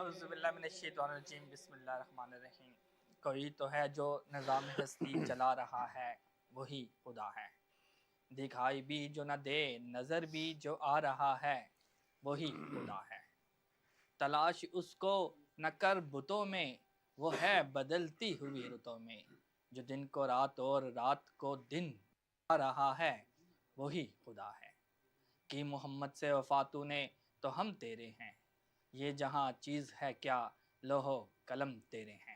اعوذ باللہ من الشیطان الرجیم بسم اللہ الرحمن الرحیم۔ کوئی تو ہے جو نظام ہستی چلا رہا ہے، وہی خدا ہے۔ دکھائی بھی جو نہ دے، نظر بھی جو آ رہا ہے، وہی خدا ہے۔ تلاش اس کو نہ کر بتوں میں، وہ ہے بدلتی ہوئی رتوں میں۔ جو دن کو رات اور رات کو دن آ رہا ہے، وہی خدا ہے۔ کہ محمد سے وفا تو نے تو ہم تیرے ہیں، یہ جہاں چیز ہے کیا، لوح و قلم تیرے ہیں۔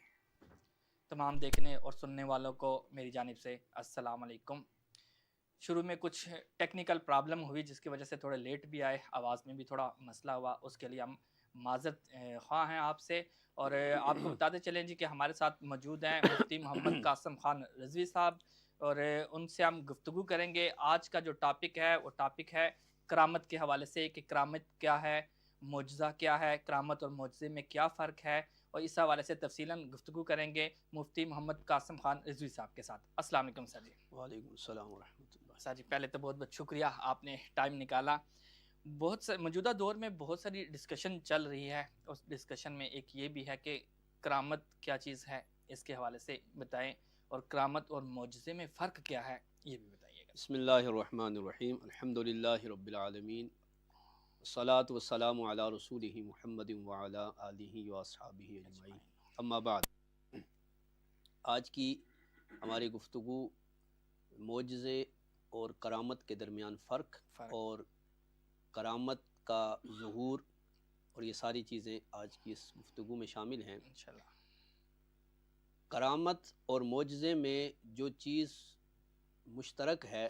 تمام دیکھنے اور سننے والوں کو میری جانب سے السلام علیکم۔ شروع میں کچھ ٹیکنیکل پرابلم ہوئی جس کی وجہ سے تھوڑے لیٹ بھی آئے، آواز میں بھی تھوڑا مسئلہ ہوا، اس کے لیے ہم معذرت خواہ ہیں آپ سے۔ اور آپ کو بتاتے چلیں جی کہ ہمارے ساتھ موجود ہیں مفتی محمد قاسم خان رضوی صاحب، اور ان سے ہم گفتگو کریں گے۔ آج کا جو ٹاپک ہے وہ ٹاپک ہے کرامت کے حوالے سے، کہ کرامت کیا ہے، معجزہ کیا ہے، کرامت اور معجزے میں کیا فرق ہے، اور اس حوالے سے تفصیلاً گفتگو کریں گے مفتی محمد قاسم خان رضوی صاحب کے ساتھ۔ السلام علیکم سر جی۔ وعلیکم السلام ورحمۃ اللہ۔ سر جی پہلے تو بہت بہت شکریہ، آپ نے ٹائم نکالا۔ موجودہ دور میں بہت ساری ڈسکشن چل رہی ہے، اس ڈسکشن میں ایک یہ بھی ہے کہ کرامت کیا چیز ہے، اس کے حوالے سے بتائیں، اور کرامت اور معجزے میں فرق کیا ہے یہ بھی بتائیے گا۔ بسم اللہ الرحمن الرحیم، الحمدللہ رب العالمین، والصلاة والسلام علی رسولہ محمد وعلی آلہ واصحابہ اجمعین، اما بعد۔ آج کی ہماری گفتگو معجزے اور کرامت کے درمیان فرق اور کرامت کا ظہور اور یہ ساری چیزیں آج کی اس گفتگو میں شامل ہیں انشاءاللہ۔ کرامت اور معجزے میں جو چیز مشترک ہے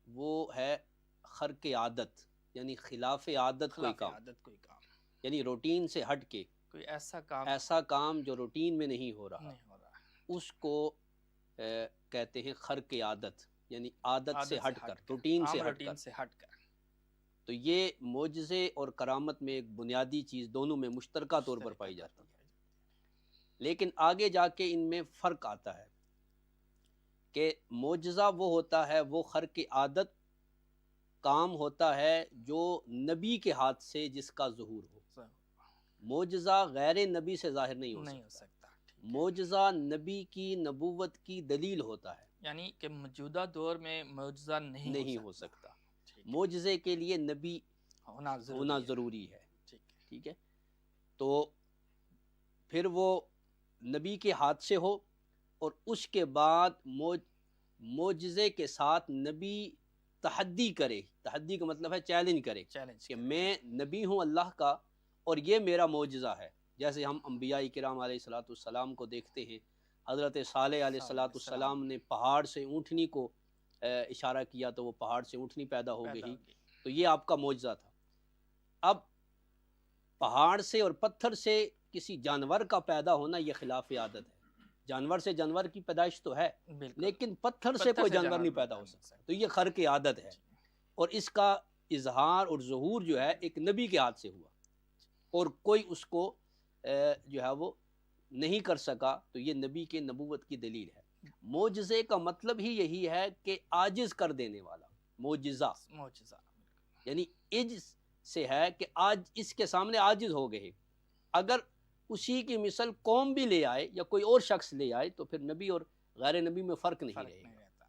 وہ ہے خرق عادت، یعنی خلاف عادت کوئی کام، کوئی کام، یعنی روٹین سے ہٹ کے کوئی ایسا کام جو روٹین میں نہیں ہو رہا، اس کو کہتے ہیں خرق عادت، یعنی عادت سے ہٹ کر، روٹین سے ہٹ کر۔ تو یہ معجزے اور کرامت میں ایک بنیادی چیز دونوں میں مشترکہ طور پر پائی جاتی ہے، لیکن آگے جا کے ان میں فرق آتا ہے کہ معجزہ وہ ہوتا ہے، وہ خرق عادت کام ہوتا ہے جو نبی کے ہاتھ سے جس کا ظہور ہو۔ معجزہ غیر نبی سے ظاہر نہیں ہو سکتا۔ معجزہ نبی کی نبوت کی دلیل ہوتا ہے، یعنی کہ موجودہ دور میں معجزہ نہیں ہو سکتا۔ معجزے کے لیے نبی ہونا ضروری ہے، ٹھیک ہے؟ تو پھر وہ نبی کے ہاتھ سے ہو، اور اس کے بعد معجزے کے ساتھ نبی تحدی کرے۔ تحدی کا مطلب ہے چیلنج کرے کہ میں نبی ہوں اللہ کا اور یہ میرا معجزہ ہے۔ جیسے ہم انبیاء کرام علیہ السلام کو دیکھتے ہیں، حضرت صالح علیہ السلام نے پہاڑ سے اونٹنی کو اشارہ کیا تو وہ پہاڑ سے اونٹنی پیدا ہو گئی، تو یہ آپ کا معجزہ تھا۔ اب پہاڑ سے اور پتھر سے کسی جانور کا پیدا ہونا یہ خلاف عادت ہے۔ جانور سے جانور کی پیدائش تو ہے، لیکن پتھر سے کوئی جانور نہیں پیدا ہو سکتا، تو یہ خرق عادت ہے، اور اس کا اظہار اور ظہور جو ہے ایک نبی کے ہاتھ سے ہوا، اور کوئی اس کو جو ہے وہ نہیں کر سکا، تو یہ نبی کے نبوت کی دلیل ہے۔ معجزے کا مطلب ہی یہی ہے کہ عاجز کر دینے والا، معجزہ یعنی عجز سے ہے کہ آج اس کے سامنے عاجز ہو گئے۔ اگر اسی کی مثل قوم بھی لے آئے یا کوئی اور شخص لے آئے تو پھر نبی اور غیر نبی میں فرق نہیں رہے گا۔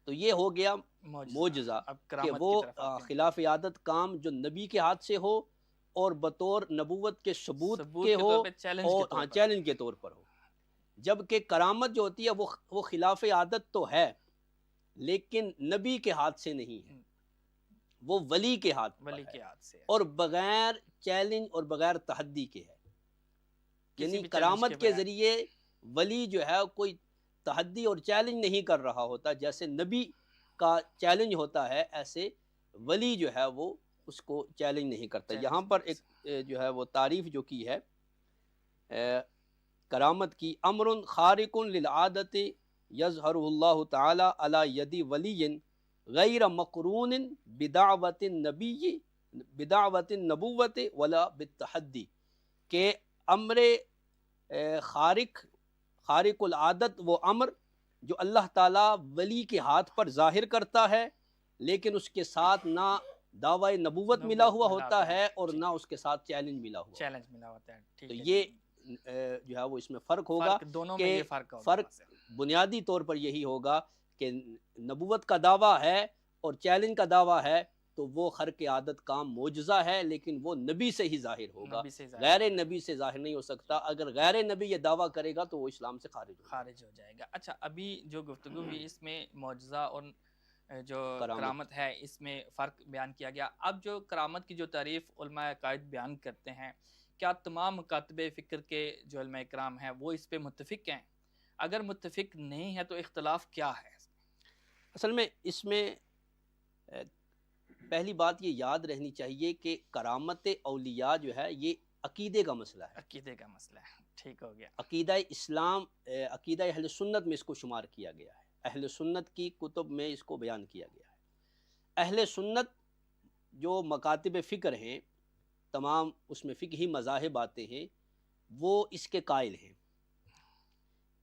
تو یہ ہو گیا معجزہ کہ وہ خلاف عادت کام جو نبی کے ہاتھ سے ہو اور بطور نبوت کے ثبوت کے ہو، اور چیلنج کے طور پر ہو۔ جبکہ کرامت جو ہوتی ہے وہ خلاف عادت تو ہے لیکن نبی کے ہاتھ سے نہیں ہے، وہ ولی کے ہاتھ سے، اور بغیر چیلنج اور بغیر تحدی کے ہے۔ یعنی کرامت کے ذریعے ولی جو ہے کوئی تحدی اور چیلنج نہیں کر رہا ہوتا، جیسے نبی کا چیلنج ہوتا ہے ایسے ولی جو ہے وہ اس کو چیلنج نہیں کرتا۔ یہاں پر ایک جو ہے وہ تعریف جو کی ہے کرامت کی، امر خارق للعادت یظہر اللہ تعالی علی ید ولی غیر مقرون بدعوت النبوت ولا بالتحدی، کہ امر خارق العادت وہ امر جو اللہ تعالیٰ ولی کے ہاتھ پر ظاہر کرتا ہے، لیکن اس کے ساتھ نہ دعوی نبوت ملا ہوا ہوتا ہے اور نہ اس کے ساتھ چیلنج ملا ہوتا ہے. تو یہ جو ہے وہ اس میں فرق ہوگا کہ فرق بنیادی طور پر یہی ہوگا کہ نبوت کا دعویٰ ہے اور چیلنج کا دعویٰ ہے تو وہ خرق عادت کام معجزہ ہے، لیکن وہ نبی سے ہی ظاہر ہوگا، غیر نبی سے ظاہر نہیں ہو سکتا. اگر غیر نبی یہ دعویٰ کرے گا تو وہ اسلام سے خارج ہو جائے گا. اچھا، ابھی جو گفتگو ہوئی اس میں معجزہ اور جو کرامت ہے اس میں فرق بیان کیا گیا. اب جو کرامت کی جو تعریف علماء عقائد بیان کرتے ہیں، کیا تمام مکاتب فکر کے جو علماء کرام ہیں وہ اس پہ متفق ہیں؟ اگر متفق نہیں ہے تو اختلاف کیا ہے؟ اصل میں اس میں پہلی بات یہ یاد رہنی چاہیے کہ کرامت اولیاء جو ہے یہ عقیدے کا مسئلہ ہے. ٹھیک ہو گیا. عقیدہ اسلام، عقیدہ اہل سنت میں اس کو شمار کیا گیا ہے، اہل سنت کی کتب میں اس کو بیان کیا گیا ہے. اہل سنت جو مکاتب فکر ہیں، تمام اس میں فقہی مذاہب آتے ہیں، وہ اس کے قائل ہیں.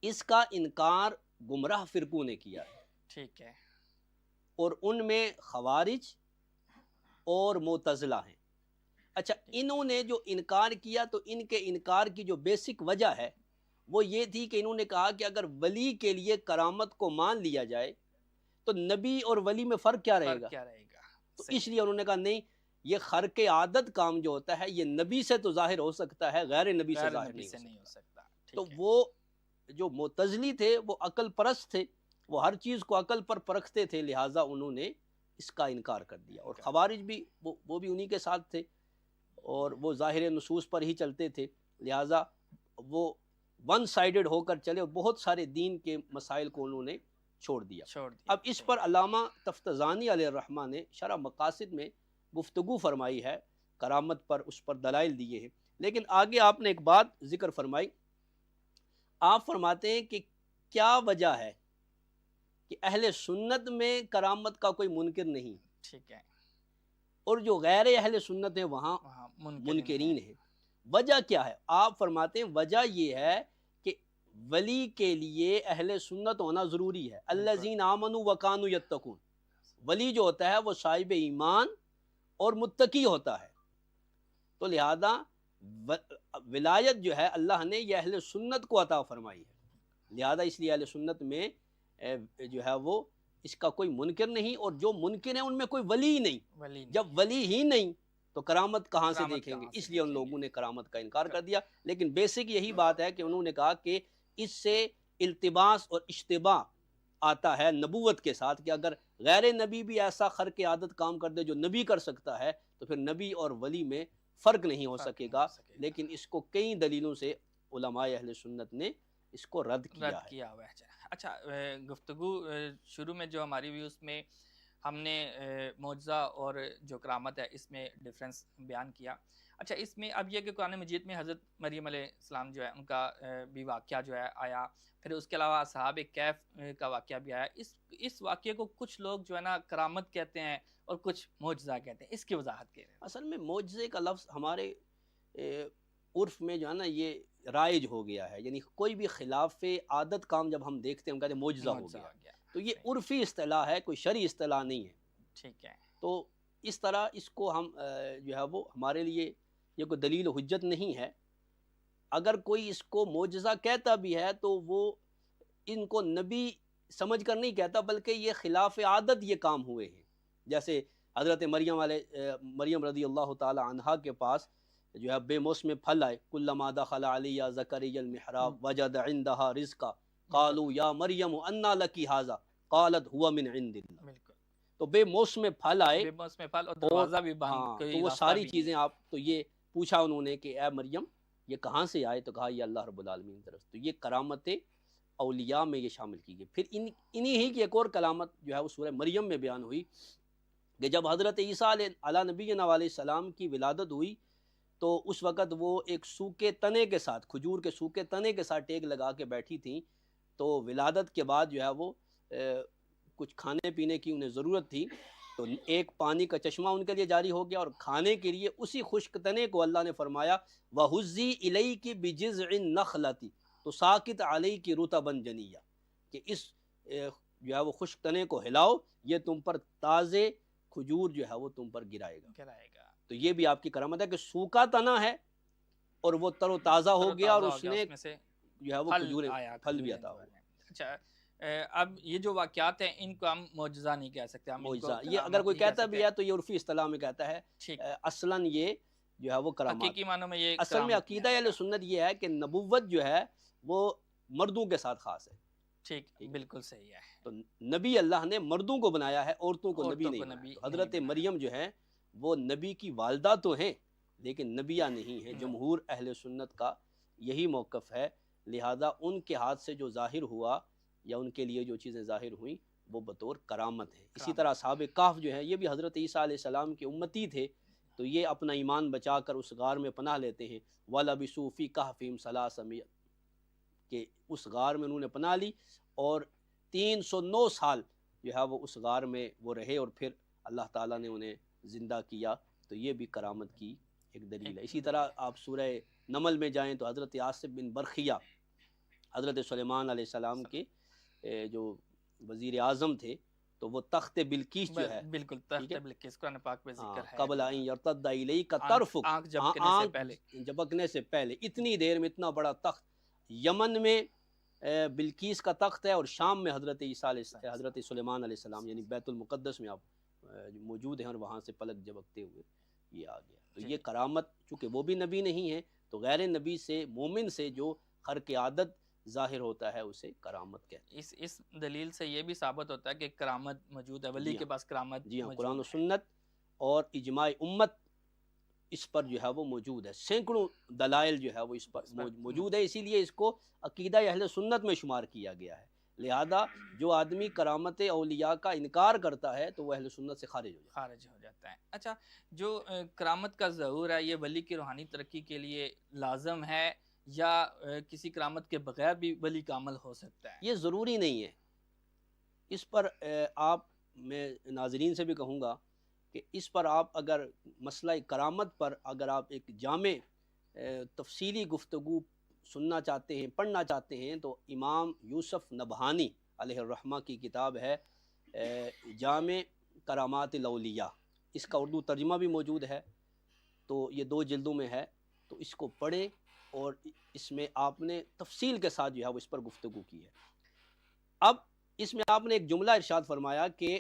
اس کا انکار گمراہ فرقوں نے کیا ہے. ٹھیک ہے. اور ان میں خوارج اور معتزلہ ہیں. اچھا، انہوں نے جو انکار کیا تو ان کے انکار کی جو بیسک وجہ ہے وہ یہ تھی کہ انہوں نے کہا کہ اگر ولی کے لیے کرامت کو مان لیا جائے تو نبی اور ولی میں فرق کیا رہے گا. تو اس لیے انہوں نے کہا نہیں، یہ خرق عادت کام جو ہوتا ہے یہ نبی سے تو ظاہر ہو سکتا ہے، غیر نبی سے ظاہر نہیں ہو سکتا. تو وہ جو معتزلی تھے وہ عقل پرست تھے، وہ ہر چیز کو عقل پر پرکھتے تھے، لہٰذا انہوں نے اس کا انکار کر دیا. اور خوارج بھی وہ بھی انہی کے ساتھ تھے اور وہ ظاہر نصوص پر ہی چلتے تھے، لہٰذا وہ ون سائیڈڈ ہو کر چلے اور بہت سارے دین کے مسائل کو انہوں نے چھوڑ دیا. اب اس پر علامہ تفتزانی علیہ الرحمہ نے شرح مقاصد میں گفتگو فرمائی ہے کرامت پر، اس پر دلائل دیے ہیں. لیکن آگے آپ نے ایک بات ذکر فرمائی، آپ فرماتے ہیں کہ کیا وجہ ہے کہ اہل سنت میں کرامت کا کوئی منکر نہیں. ٹھیک ہے. اور جو غیر اہل سنت ہیں وہاں منکرین ہیں. وجہ کیا ہے؟ آپ فرماتے ہیں وجہ یہ ہے کہ ولی کے لیے اہل سنت ہونا ضروری ہے. الذین آمنوا وکانوا یتقون. ولی جو ہوتا ہے وہ صاحب ایمان اور متقی ہوتا ہے. تو لہذا ولایت جو ہے اللہ نے یہ اہل سنت کو عطا فرمائی ہے، لہذا اس لیے اہل سنت میں جو ہے وہ اس کا کوئی منکر نہیں، اور جو منکر ہیں ان میں کوئی ولی نہیں. جب ولی ہی نہیں تو کرامت کہاں سے دیکھیں گے؟ اس لیے ان لوگوں نے کرامت کا انکار کر دیا. لیکن بیسک یہی بات ہے کہ انہوں نے کہا کہ اس سے التباس اور اشتباہ آتا ہے نبوت کے ساتھ، کہ اگر غیر نبی بھی ایسا خرق عادت کام کر دے جو نبی کر سکتا ہے تو پھر نبی اور ولی میں فرق نہیں ہو سکے گا. لیکن اس کو کئی دلیلوں سے علماء اہل سنت نے اس کو رد کیا ہوا ہے. اچھا، گفتگو شروع میں جو ہماری ہوئی اس میں ہم نے معجزہ اور جو کرامت ہے اس میں ڈیفرنس بیان کیا. اچھا، اس میں اب یہ کہ قرآن مجید میں حضرت مریم علیہ السلام جو ہے ان کا بھی واقعہ جو ہے آیا، پھر اس کے علاوہ اصحاب کہف کا واقعہ بھی آیا. اس واقعے کو کچھ لوگ جو ہے نا کرامت کہتے ہیں اور کچھ معجزہ کہتے ہیں، اس کی وضاحت کریں. اصل میں معجزے کا لفظ ہمارے عرف میں جو ہے نا یہ رائج ہو گیا ہے، یعنی کوئی بھی خلاف عادت کام جب ہم دیکھتے ہیں ہم کہتے ہیں معجزہ ہو گیا. تو یہ عرفی اصطلاح ہے، کوئی شرعی اصطلاح نہیں ہے. ٹھیک ہے. تو اس طرح اس کو ہم جو ہے وہ ہمارے لیے یہ کوئی دلیل و حجت نہیں ہے. اگر کوئی اس کو معجزہ کہتا بھی ہے تو وہ ان کو نبی سمجھ کر نہیں کہتا، بلکہ یہ خلاف عادت یہ کام ہوئے ہیں. جیسے حضرت مریم رضی اللہ تعالی عنہا کے پاس جو ہے بے موسم پھل آئے. کلما دخل علیہ زکریا المحراب وجد عندها رزقا قالوا یا مریم انا لکی ھذا قالت هو من عند اللہ. تو بے موسم پھل آئے، بے موسم پھل اور دروازہ بھی بند، تو وہ ساری چیزیں آپ تو یہ پوچھا انہوں نے کہ اے مریم یہ کہاں سے آئے؟ تو کہا یہ اللہ رب العالمین کی طرف. تو یہ کرامت اولیاء میں یہ شامل کی گئی. پھر انہی ہی کی ایک اور کرامت جو ہے وہ سورہ مریم میں بیان ہوئی کہ جب حضرت عیسیٰ علیہ نبینا علیہ السلام کی ولادت ہوئی تو اس وقت وہ ایک سوکھے تنے کے ساتھ، کھجور کے سوکھے تنے کے ساتھ ٹیک لگا کے بیٹھی تھیں. تو ولادت کے بعد جو ہے وہ کچھ کھانے پینے کی انہیں ضرورت تھی، تو ایک پانی کا چشمہ ان کے لیے جاری ہو گیا، اور کھانے کے لیے اسی خشک تنے کو اللہ نے فرمایا وَهُزِّي إِلَيْكِ بِجِذْعِ النَّخْلَةِ تُسَاقِطْ عَلَيْكِ رُطَبًا جَنِيًّا، کہ اس جو ہے وہ خشک تنے کو ہلاؤ، یہ تم پر تازے کھجور جو ہے وہ تم پر گرائے گا. گا. تو یہ بھی آپ کی کرامت ہے کہ سوکھا تنا ہے اور وہ تر و تازہ ہو گیا اور اس نے جو ہے وہ کھجور پھل بھی عطا ہوا. اچھا اب یہ جو واقعات ہیں ان کو ہم معجزہ نہیں کہہ سکتے. معجزہ یہ اگر کوئی کہتا بھی ہے تو یہ عرفی اصطلاح میں کہتا ہے, اصلاً یہ جو ہے وہ کرامات. حقیقی معنوں میں یہ اصل میں عقیدہ اہل سنت یہ ہے کہ نبوت جو ہے وہ مردوں کے ساتھ خاص ہے. ٹھیک, بالکل صحیح ہے. تو نبی اللہ نے مردوں کو بنایا ہے, عورتوں کو نبی نہیں بنایا. تو حضرت مریم جو ہے وہ نبی کی والدہ تو ہیں لیکن نبیہ نہیں ہیں. جمہور اہل سنت کا یہی موقف ہے. لہذا ان کے ہاتھ سے جو ظاہر ہوا یا ان کے لیے جو چیزیں ظاہر ہوئیں وہ بطور کرامت ہے. اسی طرح اصحاب کہف جو ہیں یہ بھی حضرت عیسیٰ علیہ السلام کے امتی تھے, تو یہ اپنا ایمان بچا کر اس غار میں پناہ لیتے ہیں. وَلَبِثُوا فِي كَهْفِهِمْ ثَلَاثَ کہ اس غار میں انہوں نے پناہ لی اور 309 سال جو ہے وہ اس غار میں وہ رہے اور پھر اللہ تعالیٰ نے انہیں زندہ کیا. تو یہ بھی کرامت کی ایک دلیل ہے. اسی طرح آپ سورہ نمل میں جائیں تو حضرت آصف بن برخیہ حضرت سلیمان علیہ السلام کے جو وزیر اعظم تھے, تو وہ تخت بلقیس جو ہے, بالکل تخت بلقیس قرآن پاک میں ذکر ہے, قبل ان یرتد الیک طرفک, آنکھ جھپکنے سے پہلے اتنی دیر میں اتنا بڑا تخت. یمن میں بلقیس کا تخت ہے اور شام میں حضرت سلیمان علیہ السلام یعنی بیت المقدس میں آپ موجود ہیں اور وہاں سے پلک جھپکتے ہوئے یہ آ گیا. تو یہ کرامت چونکہ وہ بھی نبی نہیں ہے تو غیر نبی سے مومن سے جو خرق عادت ظاہر ہوتا ہے اسے کرامت کہتے ہیں. اس دلیل سے یہ بھی ثابت ہوتا ہے کہ کرامت موجود ہے, ولی کے پاس کرامت. جی ہاں, قرآن و سنت اور اجماع امت اس پر جو ہے وہ موجود ہے. سینکڑوں دلائل جو ہے وہ اس پر موجود ہے, اسی لیے اس کو عقیدہ اہل سنت میں شمار کیا گیا ہے. لہذا جو آدمی کرامت اولیاء کا انکار کرتا ہے تو وہ اہل سنت سے خارج ہو جاتا ہے. اچھا, جو کرامت کا ظہور ہے یہ ولی کی روحانی ترقی کے لیے لازم ہے یا کسی کرامت کے بغیر بھی ولی کا عمل ہو سکتا ہے؟ یہ ضروری نہیں ہے. اس پر آپ, میں ناظرین سے بھی کہوں گا کہ اس پر آپ اگر مسئلہ کرامت پر اگر آپ ایک جامع تفصیلی گفتگو سننا چاہتے ہیں, پڑھنا چاہتے ہیں, تو امام یوسف نبہانی علیہ الرحمہ کی کتاب ہے جامع کرامات الاولیاء. اس کا اردو ترجمہ بھی موجود ہے, تو یہ 2 جلدوں میں ہے. تو اس کو پڑھیں اور اس میں آپ نے تفصیل کے ساتھ جو ہے وہ اس پر گفتگو کی ہے. اب اس میں آپ نے ایک جملہ ارشاد فرمایا کہ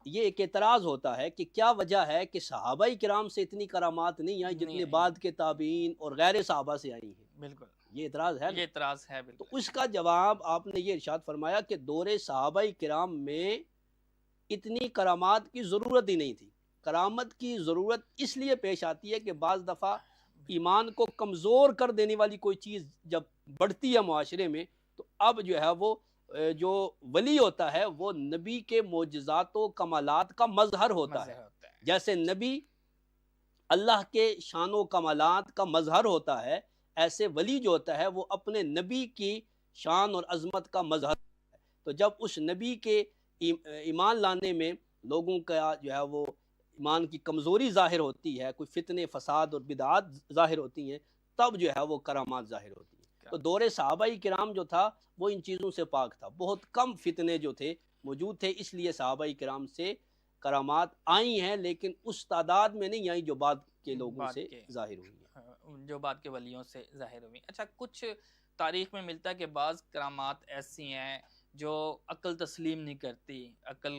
یہ ایک اعتراض ہوتا ہے کہ کیا وجہ ہے کہ صحابہ کرام سے اتنی کرامات نہیں آئی جتنے بعد کے تابعین اور غیر صحابہ سے آئی ہیں. بالکل یہ اعتراض ہے. یہ اعتراض ہے. تو اس کا جواب آپ نے یہ ارشاد فرمایا کہ دور صحابہ کرام میں اتنی کرامات کی ضرورت ہی نہیں تھی. کرامت کی ضرورت اس لیے پیش آتی ہے کہ بعض دفعہ ایمان کو کمزور کر دینے والی کوئی چیز جب بڑھتی ہے معاشرے میں, تو اب جو ہے وہ جو ولی ہوتا ہے وہ نبی کے معجزات و کمالات کا مظہر ہوتا ہے. جیسے نبی اللہ کے شان و کمالات کا مظہر ہوتا ہے, ایسے ولی جو ہوتا ہے وہ اپنے نبی کی شان اور عظمت کا مظہر ہوتا ہے. تو جب اس نبی کے ایمان لانے میں لوگوں کا جو ہے وہ ایمان کی کمزوری ظاہر ہوتی ہے, کوئی فتنے فساد اور بدعات ظاہر ہوتی ہیں, تب جو ہے وہ کرامات ظاہر ہوتی ہیں. تو دور صحابہ کرام جو تھا وہ ان چیزوں سے پاک تھا. بہت کم فتنے جو تھے موجود تھے, اس لیے صحابہ کرام سے کرامات آئی ہیں, لیکن اس تعداد میں نہیں آئی جو بعد کے لوگوں سے ظاہر ہوئی ہیں, جو بعد کے ولیوں سے ظاہر ہوئی. اچھا, کچھ تاریخ میں ملتا ہے کہ بعض کرامات ایسی ہیں جو عقل تسلیم نہیں کرتی. عقل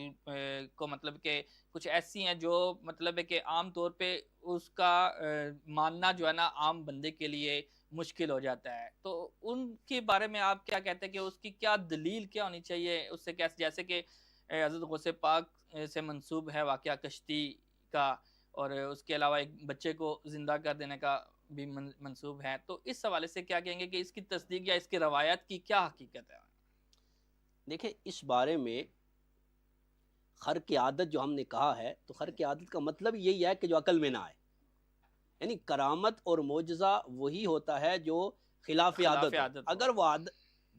کو مطلب کہ کچھ ایسی ہیں جو مطلب ہے کہ عام طور پہ اس کا ماننا جو ہے نا عام بندے کے لیے مشکل ہو جاتا ہے. تو ان کے بارے میں آپ کیا کہتے ہیں کہ اس کی کیا دلیل کیا ہونی چاہیے؟ اس سے کیسے, جیسے کہ حضرت غوث پاک سے منسوب ہے واقعہ کشتی کا, اور اس کے علاوہ ایک بچے کو زندہ کر دینے کا بھی منسوب ہے. تو اس حوالے سے کیا کہیں گے کہ اس کی تصدیق یا اس کی روایت کی کیا حقیقت ہے؟ دیکھیں, اس بارے میں خرق عادت جو ہم نے کہا ہے, تو خرق عادت کا مطلب یہی ہے کہ جو عقل میں نہ آئے. یعنی کرامت اور معجزہ وہی ہوتا ہے جو خلاف عادت. اگر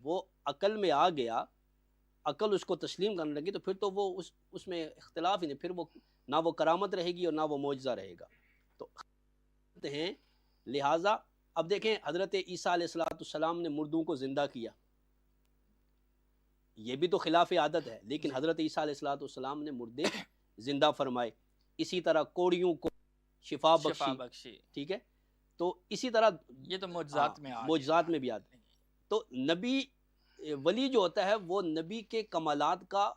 وہ عقل میں آ گیا, عقل اس کو تسلیم کرنے لگی, تو پھر تو وہ اس میں اختلاف ہی نہیں, پھر وہ نہ وہ کرامت رہے گی اور نہ وہ معجزہ رہے گا. تو ہیں لہٰذا اب دیکھیں, حضرت عیسیٰ علیہ السلام نے مردوں کو زندہ کیا, یہ بھی تو خلاف عادت ہے, لیکن حضرت عیسیٰ علیہ السلام نے مردے زندہ فرمائے، اسی طرح کوڑیوں کو شفا بخشی، ٹھیک ہے. تو اسی طرح یہ تو معجزات میں معجزات میں بھی آتے ہیں. تو نبی ولی جو ہوتا ہے وہ نبی کے کمالات کا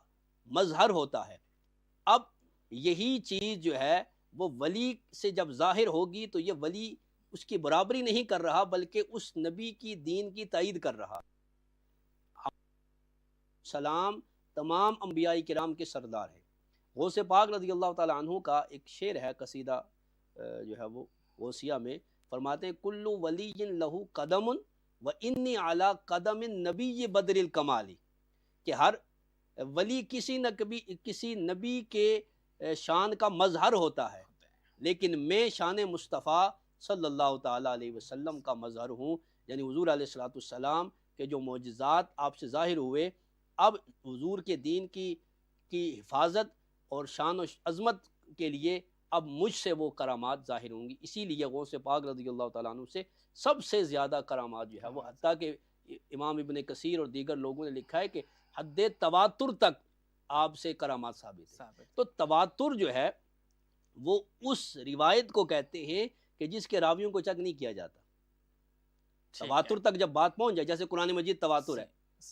مظہر ہوتا ہے. اب یہی چیز جو ہے وہ ولی سے جب ظاہر ہوگی تو یہ ولی اس کی برابری نہیں کر رہا بلکہ اس نبی کی دین کی تائید کر رہا. سلام تمام انبیاء کرام کے سردار ہیں. غوث پاک رضی اللہ تعالیٰ عنہ کا ایک شعر ہے، قصیدہ جو ہے وہ غوثیہ میں فرماتے ہیں کل ولی لہو قدم و انی علی قدم نبی بدر الکمالی، کہ ہر ولی کسی نبی کے شان کا مظہر ہوتا ہے، لیکن میں شان مصطفیٰ صلی اللہ تعالیٰ علیہ وسلم کا مظہر ہوں. یعنی حضور علیہ السلام کے جو معجزات آپ سے ظاہر ہوئے، اب حضور کے دین کی حفاظت اور شان و عظمت کے لیے اب مجھ سے وہ کرامات ظاہر ہوں گی. اسی لیے غوث پاک رضی اللہ تعالیٰ عنہ سے سب سے زیادہ کرامات جو ہے وہ، حتیٰ کہ امام ابن کثیر اور دیگر لوگوں نے لکھا ہے کہ حد تواتر تک آپ سے کرامات ثابت ہیں. تو تواتر جو ہے وہ اس روایت کو کہتے ہیں کہ جس کے راویوں کو چیک نہیں کیا جاتا. تواتر تک جب بات پہنچ جائے، جیسے قرآن مجید تواتر ہے.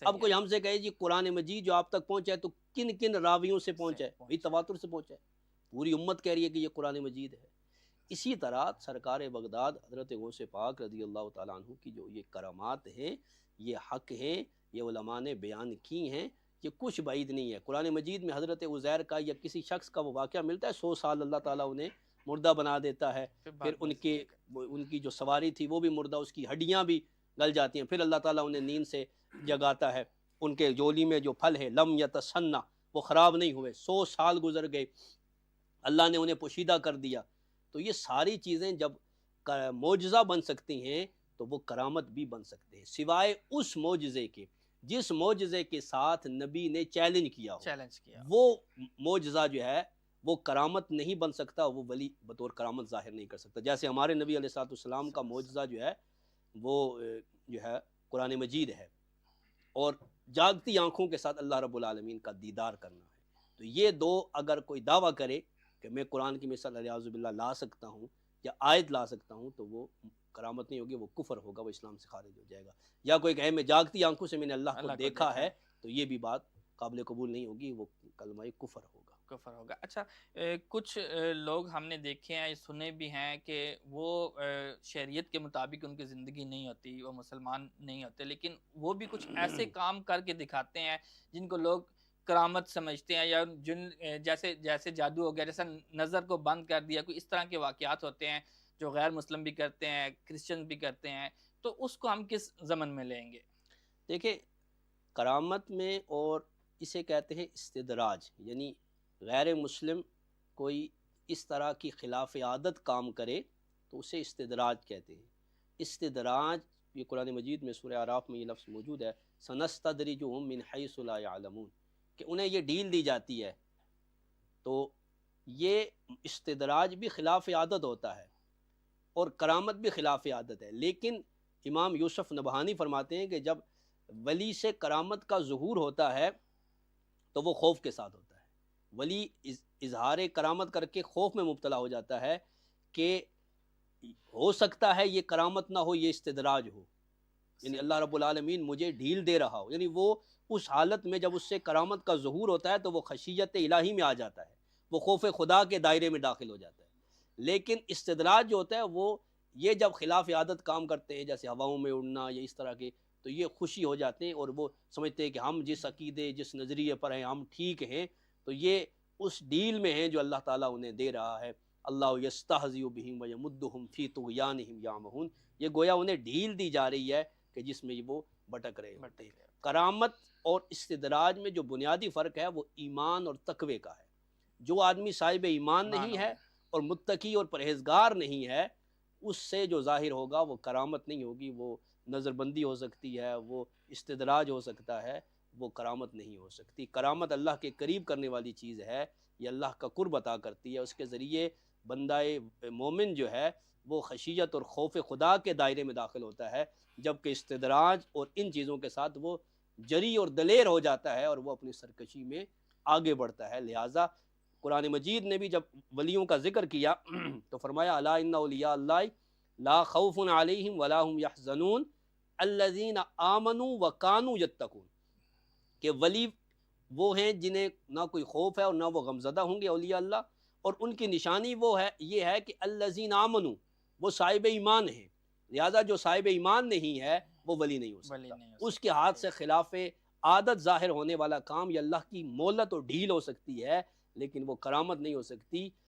اب کوئی ہم سے کہے جی قرآن مجید جو آپ تک پہنچا ہے تو کن کن راویوں سے پہنچا ہے؟ وہی تواتر سے پہنچا ہے. پوری امت کہہ رہی ہے کہ یہ قرآن مجید ہے. اسی طرح سرکار بغداد حضرت غوث پاک رضی اللہ تعالیٰ عنہ کی جو یہ کرامات ہیں، یہ حق ہیں، یہ علماء نے بیان کی ہیں، یہ کچھ بعید نہیں ہے. قرآن مجید میں حضرت عزیر کا یا کسی شخص کا وہ واقعہ ملتا ہے، 100 سال اللہ تعالیٰ انہیں مردہ بنا دیتا ہے، پھر ان کی جو سواری تھی وہ بھی مردہ، اس کی ہڈیاں بھی گل جاتی ہیں، پھر اللہ تعالیٰ انہیں نیند سے جگاتا ہے. ان کے جولی میں جو پھل ہے لم یتسنہ، وہ خراب نہیں ہوئے. 100 سال گزر گئے، اللہ نے انہیں پوشیدہ کر دیا. تو یہ ساری چیزیں جب معجزہ بن سکتی ہیں تو وہ کرامت بھی بن سکتے ہیں، سوائے اس معجزے کے جس معجزے کے ساتھ نبی نے چیلنج کیا وہ معجزہ جو ہے وہ کرامت نہیں بن سکتا، وہ ولی بطور کرامت ظاہر نہیں کر سکتا. جیسے ہمارے نبی علیہ السلام کا معجزہ جو ہے وہ جو ہے قرآن مجید ہے، اور جاگتی آنکھوں کے ساتھ اللہ رب العالمین کا دیدار کرنا ہے. تو یہ دو اگر کوئی دعویٰ کرے کہ میں قرآن کی مثال الیاذ باللہ لا سکتا ہوں یا آیت لا سکتا ہوں، تو وہ کرامت نہیں ہوگی، وہ کفر ہوگا، وہ اسلام سے خارج ہو جائے گا. یا کوئی کہے میں جاگتی آنکھوں سے میں نے اللہ کو دیکھا ہے، تو یہ بھی بات قابل قبول نہیں ہوگی، وہ کلمہ کفر ہوگا. اچھا، کچھ لوگ ہم نے دیکھے ہیں، سنے بھی ہیں کہ وہ شریعت کے مطابق ان کی زندگی نہیں ہوتی، وہ مسلمان نہیں ہوتے، لیکن وہ بھی کچھ ایسے کام کر کے دکھاتے ہیں جن کو لوگ کرامت سمجھتے ہیں، یا جن جیسے جادو ہو گیا، جیسا نظر کو بند کر دیا، کوئی اس طرح کے واقعات ہوتے ہیں جو غیر مسلم بھی کرتے ہیں، کرسچن بھی کرتے ہیں. تو اس کو ہم کس ضمن میں لیں گے؟ دیکھیں، کرامت میں، اور اسے کہتے ہیں استدراج، یعنی غیر مسلم کوئی اس طرح کی خلاف عادت کام کرے تو اسے استدراج کہتے ہیں. استدراج یہ قرآن مجید میں سورہ اعراف میں یہ لفظ موجود ہے، سنستدرجہم من حیث لا یعلمون، کہ انہیں یہ ڈیل دی جاتی ہے. تو یہ استدراج بھی خلاف عادت ہوتا ہے اور کرامت بھی خلاف عادت ہے. لیکن امام یوسف نبہانی فرماتے ہیں کہ جب ولی سے کرامت کا ظہور ہوتا ہے تو وہ خوف کے ساتھ ہوتا ہے. ولی اظہار کرامت کر کے خوف میں مبتلا ہو جاتا ہے کہ ہو سکتا ہے یہ کرامت نہ ہو، یہ استدراج ہو، یعنی اللہ رب العالمین مجھے ڈھیل دے رہا ہو. یعنی وہ اس حالت میں جب اس سے کرامت کا ظہور ہوتا ہے تو وہ خشیت الہی میں آ جاتا ہے، وہ خوف خدا کے دائرے میں داخل ہو جاتا ہے. لیکن استدراج جو ہوتا ہے وہ یہ جب خلاف عادت کام کرتے ہیں، جیسے ہواؤں میں اڑنا یا اس طرح کے، تو یہ خوشی ہو جاتے ہیں اور وہ سمجھتے ہیں کہ ہم جس عقیدے جس نظریے پر ہیں ہم ٹھیک ہیں. تو یہ اس ڈیل میں ہیں جو اللہ تعالیٰ انہیں دے رہا ہے. اللہ یستہزئ بہم ویمدہم فی طغیانہم یعمہون، یہ گویا انہیں ڈھیل دی جا رہی ہے کہ جس میں وہ بھٹک رہے ہوتے ہیں. کرامت اور استدراج میں جو بنیادی فرق ہے وہ ایمان اور تقوی کا ہے. جو آدمی صاحب ایمان نہیں ہے اور متقی اور پرہیزگار نہیں ہے، اس سے جو ظاہر ہوگا وہ کرامت نہیں ہوگی، وہ نظر بندی ہو سکتی ہے، وہ استدراج ہو سکتا ہے، وہ کرامت نہیں ہو سکتی. کرامت اللہ کے قریب کرنے والی چیز ہے، یہ اللہ کا قرب عطا کرتی ہے. اس کے ذریعے بندہ مومن جو ہے وہ خشیت اور خوف خدا کے دائرے میں داخل ہوتا ہے، جبکہ استدراج اور ان چیزوں کے ساتھ وہ جری اور دلیر ہو جاتا ہے اور وہ اپنی سرکشی میں آگے بڑھتا ہے. لہٰذا قرآن مجید نے بھی جب ولیوں کا ذکر کیا تو فرمایا الا ان اولیاء اللہ لا خوف علیہم ولا هم يحزنون الذین آمنوا وکانوا یتقون، کہ ولی وہ ہیں جنہیں نہ کوئی خوف ہے اور نہ وہ غمزدہ ہوں گے، اولیاء اللہ، اور ان کی نشانی وہ ہے، یہ ہے کہ الذین آمنوا، وہ صاحب ایمان ہیں، لہذا جو صاحب ایمان نہیں ہے وہ ولی نہیں ہو سکتا، اس کے ہاتھ سے خلاف عادت ظاہر ہونے والا کام یا اللہ کی مہلت اور ڈھیل ہو سکتی ہے لیکن وہ کرامت نہیں ہو سکتی۔